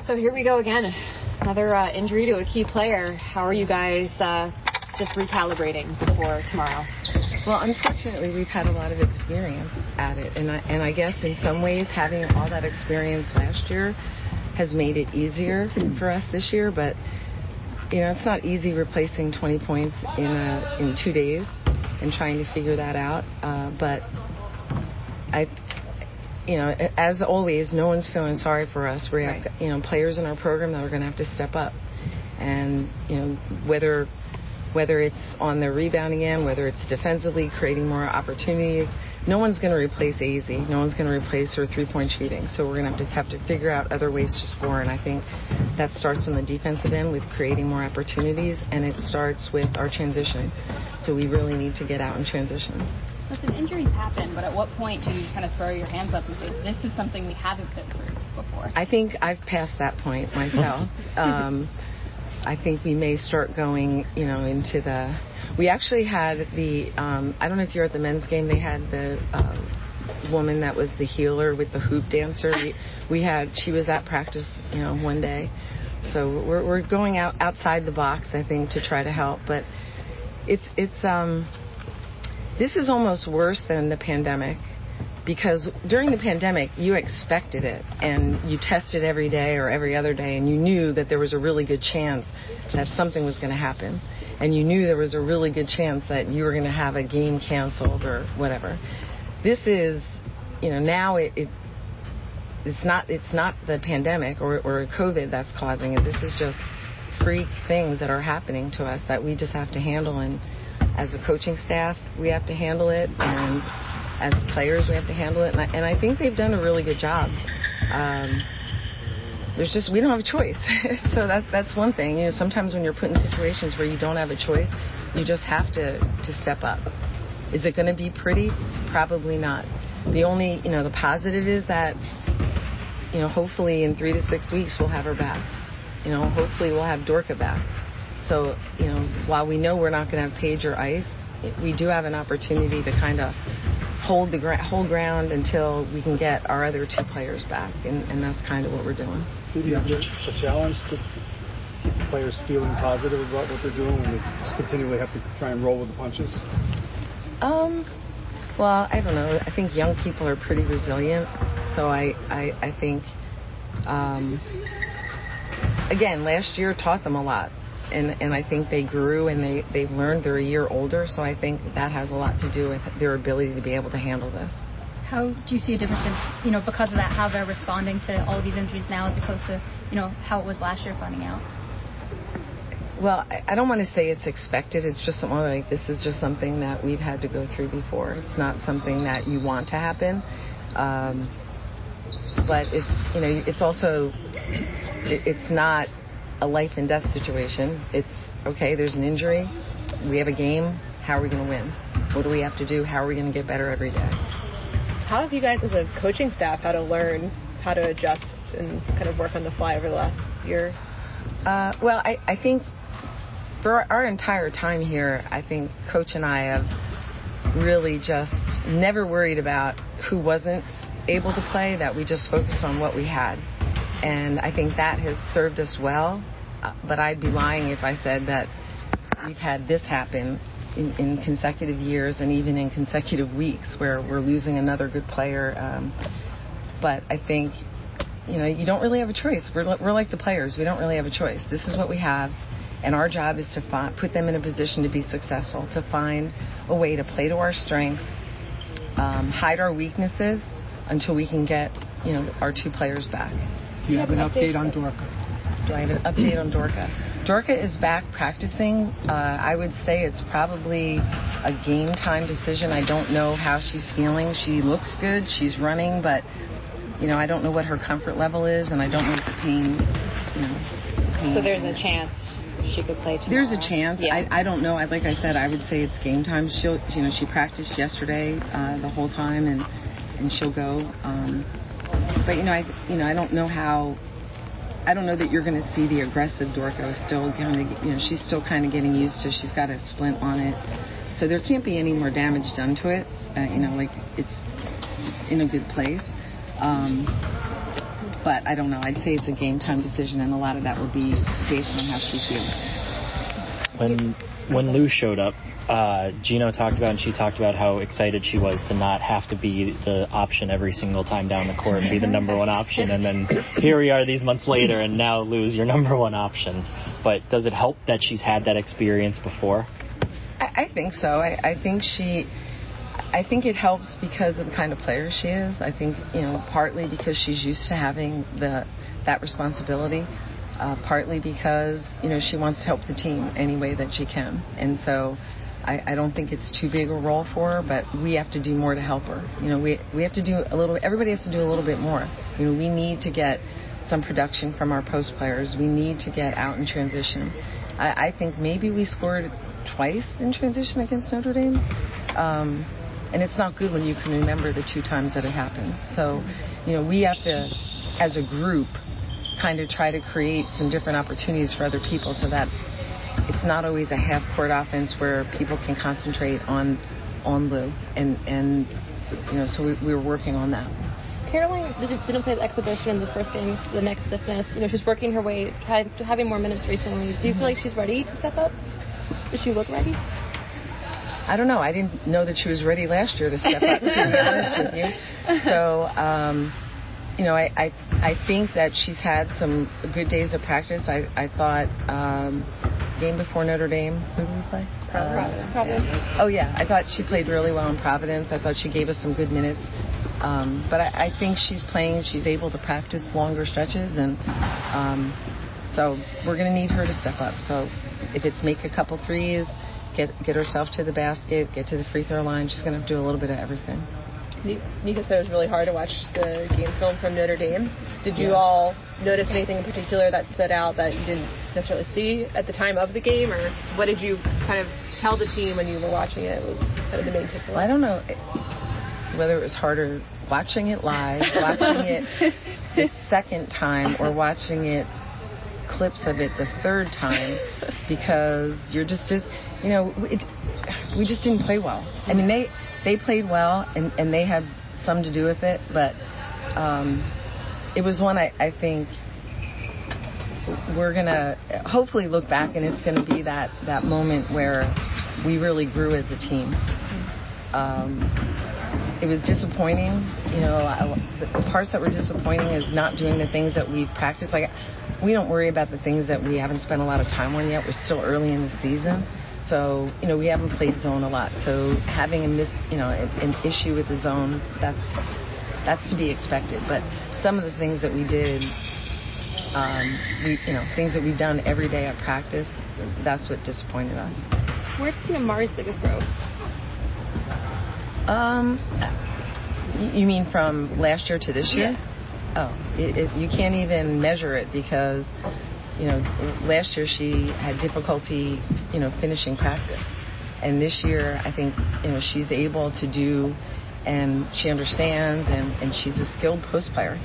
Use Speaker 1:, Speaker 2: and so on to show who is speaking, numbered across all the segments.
Speaker 1: So here we go again. Another injury to a key player. How are you guys just recalibrating for tomorrow?
Speaker 2: Well, unfortunately, we've had a lot of experience at it. And I guess in some ways having all that experience last year has made it easier for us this year. But, it's not easy replacing 20 points in 2 days and trying to figure that out. But as always, no one's feeling sorry for us. We have, players in our program that are going to have to step up. And, whether it's on the rebounding end, whether it's defensively creating more opportunities, no one's going to replace AZ. No one's going to replace her three-point shooting. So we're going to have to figure out other ways to score. And I think that starts on the defensive end with creating more opportunities, and it starts with our transition. So we really need to get out and transition.
Speaker 3: Listen, injuries happen, but at what point do you kind of throw your hands up and say, this is something we haven't been through before? I
Speaker 2: think I've passed that point myself. I think we may start going, into the... We actually had the... I don't know if you're at the men's game. They had the woman that was the healer with the hoop dancer. She was at practice, one day. So we're going outside the box, I think, to try to help. But it's this is almost worse than the pandemic, because during the pandemic, you expected it, and you tested every day or every other day, and you knew that there was a really good chance that something was going to happen, and you knew there was a really good chance that you were going to have a game canceled or whatever. This is, now it's not the pandemic or COVID that's causing it. This is just freak things that are happening to us that we just have to handle, and as a coaching staff, we have to handle it, and as players, we have to handle it, and I think they've done a really good job. We don't have a choice. So that's one thing. Sometimes when you're put in situations where you don't have a choice, you just have to step up. Is it going to be pretty? Probably not. The only, the positive is that, hopefully in 3 to 6 weeks we'll have her back. Hopefully we'll have Dorka back. So, while we know we're not going to have Paige or Ice, we do have an opportunity to kind of hold ground until we can get our other two players back, and that's kind of what we're doing.
Speaker 4: So do you have a challenge to keep the players feeling positive about what they're doing when they just continually have to try and roll with the punches?
Speaker 2: Well, I don't know. I think young people are pretty resilient, so I think, again, last year taught them a lot. And I think they grew and they've learned. They're a year older, so I think that has a lot to do with their ability to be able to handle this.
Speaker 3: How do you see a difference in, because of that, how they're responding to all of these injuries now as opposed to, how it was last year finding out?
Speaker 2: Well, I don't want to say it's expected. It's just something like this is just something that we've had to go through before. It's not something that you want to happen. But it's, it's also, it's not a life and death situation. It's okay, there's an injury, we have a game, how are we going to win? What do we have to do? How are we going to get better every day?
Speaker 1: How have you guys as a coaching staff had to learn how to adjust and kind of work on the fly over the last year?
Speaker 2: Well, I think for our entire time here, I think Coach and I have really just never worried about who wasn't able to play, that we just focused on what we had. And I think that has served us well, but I'd be lying if I said that we've had this happen in consecutive years and even in consecutive weeks where we're losing another good player. But I think, you don't really have a choice. We're like the players. We don't really have a choice. This is what we have, and our job is to put them in a position to be successful, to find a way to play to our strengths, hide our weaknesses until we can get, our two players back.
Speaker 4: Do you have an update on Dorka?
Speaker 2: Do I have an update on Dorka? Dorka is back practicing. I would say it's probably a game time decision. I don't know how she's feeling. She looks good. She's running, but, I don't know what her comfort level is, and I don't know what the pain.
Speaker 1: So there's a chance she could play tomorrow?
Speaker 2: There's a chance.
Speaker 1: Yeah.
Speaker 2: I don't know. Like I said, I would say it's game time. She practiced yesterday the whole time, and she'll go. But I don't know how. I don't know that you're going to see the aggressive Dorka. Still kind of, she's still kind of getting used to. She's got a splint on it, so there can't be any more damage done to it. Like it's in a good place. But I don't know. I'd say it's a game time decision, and a lot of that will be based on how she feels.
Speaker 5: When Lou showed up, Gino talked about, and she talked about how excited she was to not have to be the option every single time down the court and be the number one option. And then here we are these months later, and now Lou's your number one option. But does it help that she's had that experience before?
Speaker 2: I think so. I think it helps because of the kind of player she is. I think, partly because she's used to having that responsibility. Partly because, she wants to help the team any way that she can. And so I don't think it's too big a role for her, but we have to do more to help her. We have to do everybody has to do a little bit more. We need to get some production from our post players. We need to get out in transition. I think maybe we scored twice in transition against Notre Dame. And it's not good when you can remember the 2 times that it happened. So, we have to, as a group, kind of try to create some different opportunities for other people so that it's not always a half-court offense where people can concentrate on Lou. And so we were working on that.
Speaker 6: Caroline didn't play the exhibition in the first game, the neck stiffness. She's working her way to having more minutes recently. Do you feel like she's ready to step up? Does she look ready?
Speaker 2: I don't know. I didn't know that she was ready last year to step up, to be honest with you. So, I think that she's had some good days of practice. I thought game before Notre Dame, who did we play?
Speaker 6: Providence.
Speaker 2: Oh, yeah. I thought she played really well in Providence. I thought she gave us some good minutes. But I think she's able to practice longer stretches. And so we're going to need her to step up. So if it's make a couple threes, get herself to the basket, get to the free throw line, she's going to have to do a little bit of everything.
Speaker 6: Nika said it was really hard to watch the game film from Notre Dame. Did you all notice anything in particular that stood out that you didn't necessarily see at the time of the game, or what did you kind of tell the team when you were watching it was kind of the main takeaway?
Speaker 2: Well, I don't know whether it was harder watching it live, watching it the second time, or watching it clips of it the third time, because you're just we just didn't play well. I mean, they played well, and they had some to do with it, but it was one I think we're going to hopefully look back, and it's going to be that moment where we really grew as a team. It was disappointing. The parts that were disappointing is not doing the things that we've practiced. Like, we don't worry about the things that we haven't spent a lot of time on yet. We're still early in the season. So, we haven't played zone a lot. So having an issue with the zone, that's to be expected. But some of the things that we did, things that we've done every day at practice, that's what disappointed us.
Speaker 6: Where's Mari's biggest growth?
Speaker 2: You mean from last year to this year?
Speaker 6: Yeah.
Speaker 2: Oh, you can't even measure it because, last year she had difficulty, finishing practice. And this year, I think, she's able to do, and she understands, and she's a skilled post player.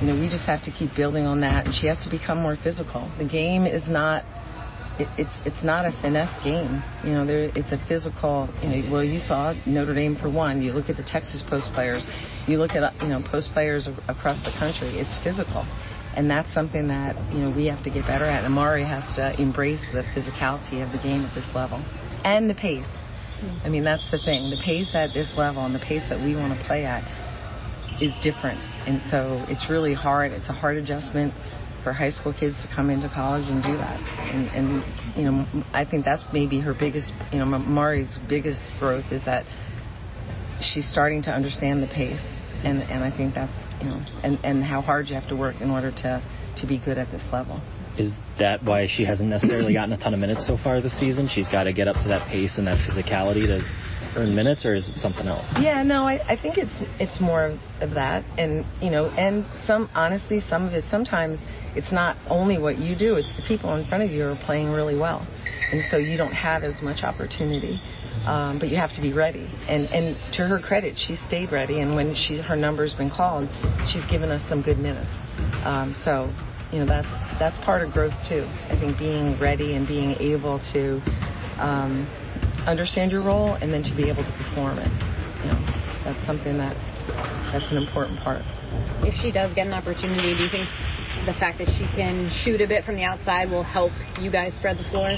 Speaker 2: We just have to keep building on that, and she has to become more physical. The game is not, it's not a finesse game. It's a physical, well, you saw Notre Dame for one. You look at the Texas post players. You look at, post players across the country. It's physical. And that's something that, we have to get better at. And Mari has to embrace the physicality of the game at this level. And the pace. I mean, that's the thing. The pace at this level and the pace that we want to play at is different. And so it's really hard. It's a hard adjustment for high school kids to come into college and do that. And I think that's maybe her biggest, Mari's biggest growth is that she's starting to understand the pace. And I think that's, and how hard you have to work in order to be good at this level.
Speaker 5: Is that why she hasn't necessarily gotten a ton of minutes so far this season? She's got to get up to that pace and that physicality to earn minutes, or is it something else?
Speaker 2: Yeah, no, I think it's more of that. And, and some of it, sometimes it's not only what you do, it's the people in front of you who are playing really well. And so you don't have as much opportunity. But you have to be ready. And to her credit, she stayed ready. And when her number's been called, she's given us some good minutes. So, that's part of growth too. I think being ready and being able to understand your role and then to be able to perform it. That's something that's an important part.
Speaker 1: If she does get an opportunity, do you think the fact that she can shoot a bit from the outside will help you guys spread the floor?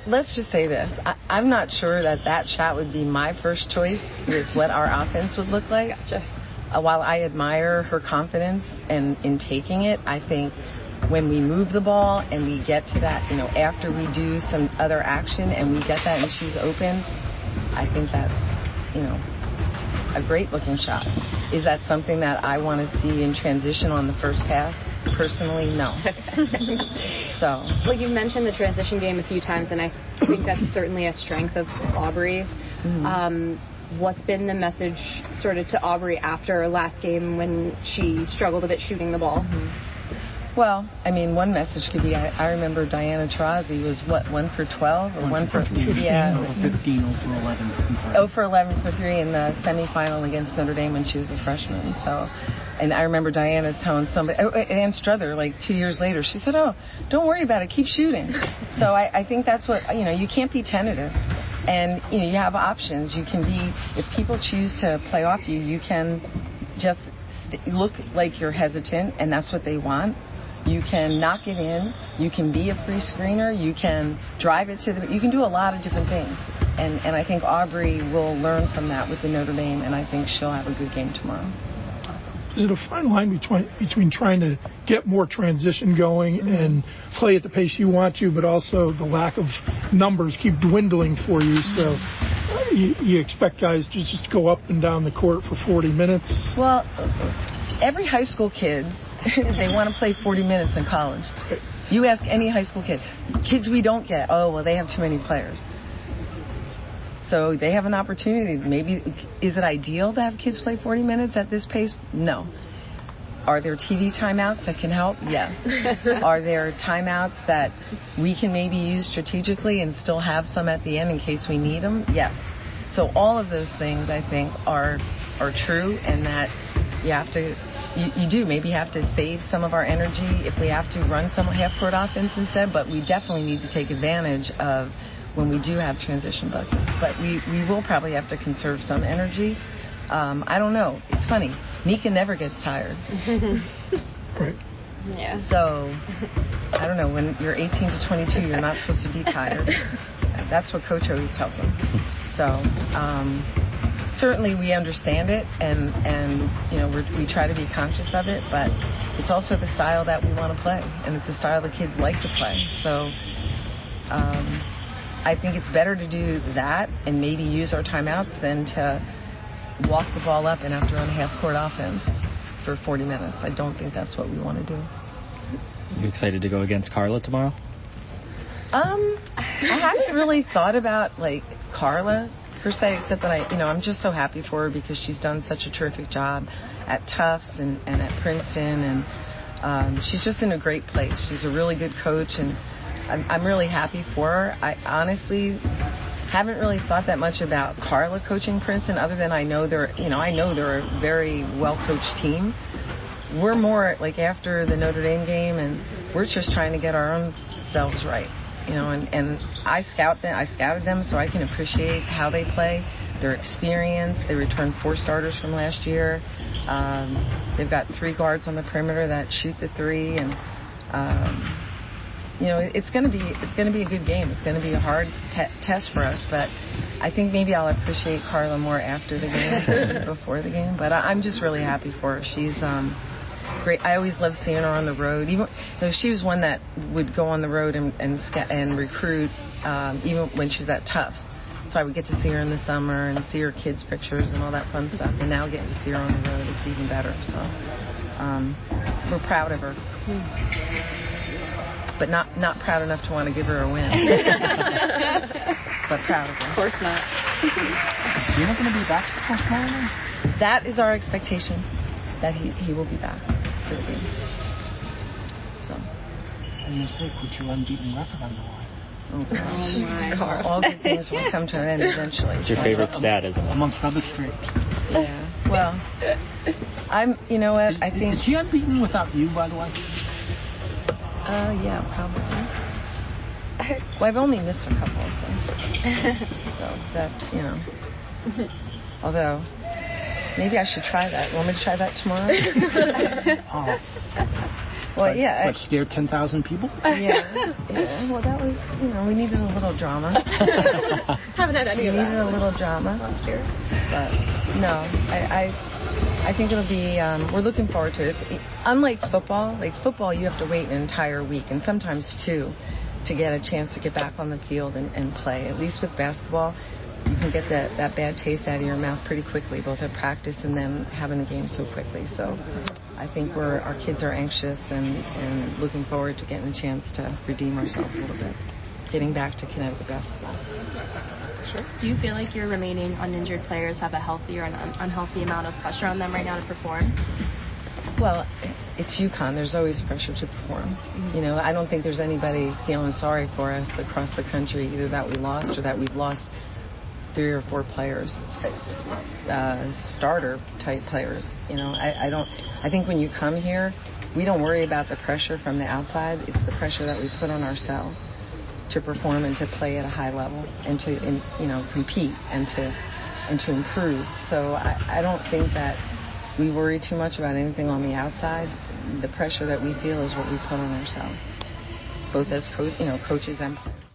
Speaker 2: Let's just say this. I'm not sure that shot would be my first choice with what our offense would look like.
Speaker 1: Gotcha.
Speaker 2: While I admire her confidence in taking it, I think when we move the ball and we get to that, after we do some other action and we get that and she's open, I think that's, a great looking shot. Is that something that I want to see in transition on the first pass? Personally, no. So.
Speaker 1: Well, you've mentioned the transition game a few times, and I think that's certainly a strength of Aubrey's. Mm-hmm. What's been the message sort of to Aubrey after last game when she struggled a bit shooting the ball?
Speaker 2: Mm-hmm. Well, one message could be, I remember Diana Taurasi was, 1 for 12? Or 1 for 15, yeah.
Speaker 7: 15, 0 for 11 from 3.
Speaker 2: 0 for 11 for 3 in the semifinal against Notre Dame when she was a freshman. So, and I remember Diana's telling somebody, Ann Struther, 2 years later, she said, oh, don't worry about it, keep shooting. So I think that's what, you can't be tentative. And, you have options. You can be, if people choose to play off you, you can just look like you're hesitant, and that's what they want. You can knock it in. You can be a free screener. You can drive it you can do a lot of different things. And I think Aubrey will learn from that with the Notre Dame, and I think she'll have a good game tomorrow.
Speaker 8: Is it a fine line between trying to get more transition going and play at the pace you want to, but also the lack of numbers keep dwindling for you? So you expect guys to just go up and down the court for 40 minutes?
Speaker 2: Well, every high school kid, they want to play 40 minutes in college. You ask any high school kid. Kids we don't get, they have too many players. So they have an opportunity. Maybe, is it ideal to have kids play 40 minutes at this pace? No. Are there TV timeouts that can help? Yes. Are there timeouts that we can maybe use strategically and still have some at the end in case we need them? Yes. So all of those things, I think, are true, and that you have to, you do maybe have to save some of our energy if we have to run some half-court offense instead, but we definitely need to take advantage of when we do have transition buckets. But we will probably have to conserve some energy. I don't know. It's funny. Nika never gets tired.
Speaker 8: Right.
Speaker 1: Yeah.
Speaker 2: So, I don't know. When you're 18 to 22, you're not supposed to be tired. That's what Coach always tells them. So, certainly we understand it, and we try to be conscious of it, but it's also the style that we want to play, and it's the style the kids like to play. So, I think it's better to do that and maybe use our timeouts than to walk the ball up and have to run half-court offense for 40 minutes. I don't think that's what we want to do.
Speaker 5: Are you excited to go against Carla tomorrow?
Speaker 2: I haven't really thought about Carla per se, except that I'm just so happy for her because she's done such a terrific job at Tufts and at Princeton, and she's just in a great place. She's a really good coach, and I'm really happy for her. I honestly haven't really thought that much about Carla coaching Princeton, other than I know they're a very well-coached team. We're more after the Notre Dame game, and we're just trying to get our own selves right, and I scouted them so I can appreciate how they play, their experience. They returned 4 starters from last year. They've got 3 guards on the perimeter that shoot the 3, and it's going to be a good game. It's going to be a hard test for us, but I think maybe I'll appreciate Carla more after the game than before the game. But I'm just really happy for her. She's great. I always loved seeing her on the road. Even though she was one that would go on the road and recruit, even when she was at Tufts. So I would get to see her in the summer and see her kids' pictures and all that fun stuff. And now getting to see her on the road, it's even better. So we're proud of her. But not proud enough to want to give her a win. But proud of her.
Speaker 1: Of course not.
Speaker 7: Is Gino going to be back tomorrow?
Speaker 2: That is our expectation, that he will be back for the game. So.
Speaker 7: And you say put your unbeaten record on the line.
Speaker 2: Oh, gosh. All good things will come to an end eventually.
Speaker 5: It's your favorite stat, isn't it?
Speaker 7: Amongst other streaks.
Speaker 2: Yeah. Well, you know what? I think.
Speaker 7: Is he unbeaten without you, by the way?
Speaker 2: Yeah, probably. Well, I've only missed a couple, so that, Although, maybe I should try that. Want me to try that tomorrow?
Speaker 7: Oh.
Speaker 2: Well, yeah.
Speaker 7: What, scared 10,000 people?
Speaker 2: Yeah. Well, that was, we needed a little drama.
Speaker 6: Haven't had any of that.
Speaker 2: We needed a little drama
Speaker 6: last year.
Speaker 2: But, no, I think it'll be, we're looking forward to it. It's, unlike football, you have to wait an entire week, and sometimes two, to get a chance to get back on the field and play. At least with basketball, you can get that bad taste out of your mouth pretty quickly, both at practice and then having the game so quickly. So I think our kids are anxious and looking forward to getting a chance to redeem ourselves a little bit, getting back to Connecticut basketball.
Speaker 6: Sure.
Speaker 1: Do you feel like your remaining uninjured players have a healthy or an unhealthy amount of pressure on them right now to perform?
Speaker 2: Well, it's UConn. There's always pressure to perform.
Speaker 6: Mm-hmm.
Speaker 2: I don't think there's anybody feeling sorry for us across the country, either that we lost or that we've lost 3 or 4 players, starter type players. I think when you come here, we don't worry about the pressure from the outside. It's the pressure that we put on ourselves to perform and to play at a high level and to compete and to improve. So I don't think that we worry too much about anything on the outside. The pressure that we feel is what we put on ourselves, both as coaches and players.